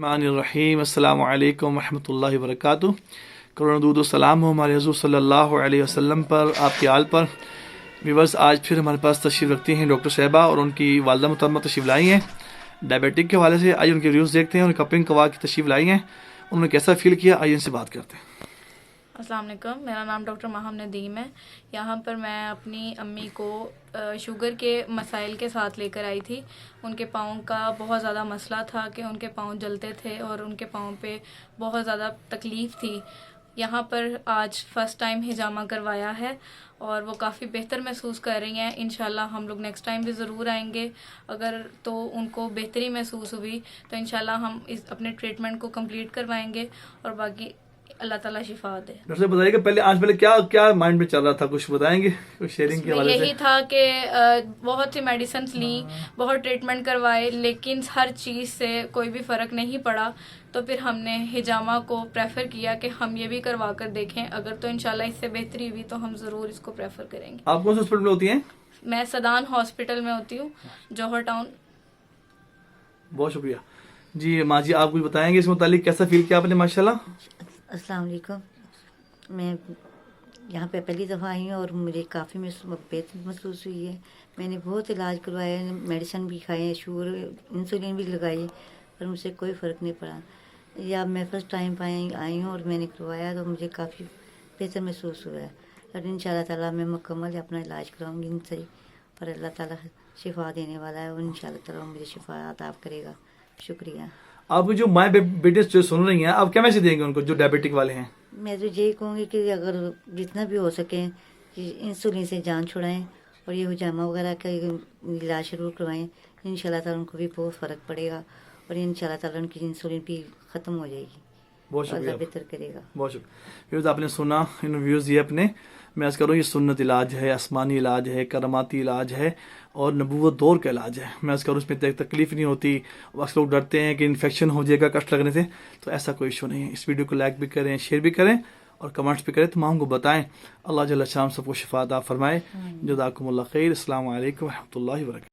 الرحیم السلام علیکم ورحمۃ اللہ وبرکاتہ. کروڑوں درود و سلام ہو ہمارے حضور صلی اللہ علیہ وسلم پر، آپ کے آل پر. ویورز، آج پھر ہمارے پاس تشریف رکھتی ہیں ڈاکٹر صاحبہ اور ان کی والدہ محترمہ تشریف لائی ہیں ڈائبیٹک کے حوالے سے. آئیے ان کے ریویوز دیکھتے ہیں. ان کپنگ کوا کی تشریف لائی ہیں، انہوں نے کیسا فیل کیا، آئیے ان سے بات کرتے ہیں. السلام علیکم، میرا نام ڈاکٹر ماہم ندیم ہے. یہاں پر میں اپنی امی کو شوگر کے مسائل کے ساتھ لے کر آئی تھی. ان کے پاؤں کا بہت زیادہ مسئلہ تھا کہ ان کے پاؤں جلتے تھے اور ان کے پاؤں پہ بہت زیادہ تکلیف تھی. یہاں پر آج فرسٹ ٹائم ہجامہ کروایا ہے اور وہ کافی بہتر محسوس کر رہی ہیں. انشاءاللہ ہم لوگ نیکسٹ ٹائم بھی ضرور آئیں گے. اگر تو ان کو بہتری محسوس ہوئی تو انشاءاللہ ہم اپنے ٹریٹمنٹ کو کمپلیٹ کروائیں گے اور باقی اللہ تعالیٰ شفا دے. ڈاکٹر صاحب بتائیے کہ آج پہلے کیا مائنڈ میں چل رہا تھا، کچھ بتائیں گے کچھ شیئرنگ کے حوالے سے؟ یہی تھا کہ بہت سی میڈیسنس لیں، بہت ٹریٹمنٹ کروائے، لیکن ہر چیز سے کوئی بھی فرق نہیں پڑا. تو پھر ہم نے ہجامہ کو پریفر کیا کہ ہم یہ بھی کروا کر دیکھیں. اگر تو انشاءاللہ اس سے بہتری ہوئی تو ہم ضرور اس کو پریفر کریں گے. آپ کون سے ہاسپٹل میں ہوتی ہیں؟ میں صدان ہاسپٹل میں ہوتی ہوں، جوہر ٹاؤن. بہت شکریہ. جی ماں جی، آپ کچھ بتائیں گے اس متعلق، کیسا فیل کیا آپ نے؟ ماشاءاللہ. السلام علیکم. میں یہاں پہ پہلی دفعہ آئی ہوں اور مجھے کافی بہتر محسوس ہوئی ہے. میں نے بہت علاج کروایا ہے، میڈیسن بھی کھائے ہیں، شوگر انسولین بھی لگائی ہے، پر مجھ سے کوئی فرق نہیں پڑا. یا میں فرسٹ ٹائم آئی ہوں اور میں نے کروایا تو مجھے کافی بہتر محسوس ہوا ہے. اور ان شاء اللہ تعالیٰ میں مکمل اپنا علاج کراؤں گی ان سے، اور اللہ تعالیٰ شفا دینے والا ہے اور ان شاء اللہ تعالیٰ مجھے شفا عطا کرے گا. شکریہ. آپ جو ماں بیٹے جو سن رہی ہیں، آپ کیا میسج دیں گے ان کو جو ڈائبیٹک والے ہیں؟ میں تو یہی کہوں گی کہ اگر جتنا بھی ہو سکے انسولین سے جان چھڑائیں اور یہ ہجامہ وغیرہ کا علاج شروع کروائیں. ان شاء اللہ تعالیٰ ان کو بھی بہت فرق پڑے گا اور ان شاء اللہ تعالیٰ ان کی انسولین بھی ختم ہو جائے گی. بہت شکریہ. اللہ بہتر کرے گا. بہت شکریہ. آپ نے سنا ان ویوز، یہ اپنے میں عرض کروں، یہ سنت علاج ہے، آسمانی علاج ہے، کراماتی علاج ہے اور نبوت دور کا علاج ہے. میں عرض کروں اس میں تکلیف نہیں ہوتی. اکثر لوگ ڈرتے ہیں کہ انفیکشن ہو جائے گا کشٹ لگنے سے، تو ایسا کوئی ایشو نہیں ہے. اس ویڈیو کو لائک بھی کریں، شیئر بھی کریں اور کمنٹس بھی کریں، تمام کو بتائیں. اللہ جل شان سب کو شفا عطا فرمائے. جزاکم اللہ خیر. السلام علیکم ورحمۃ اللہ وبرکاتہ.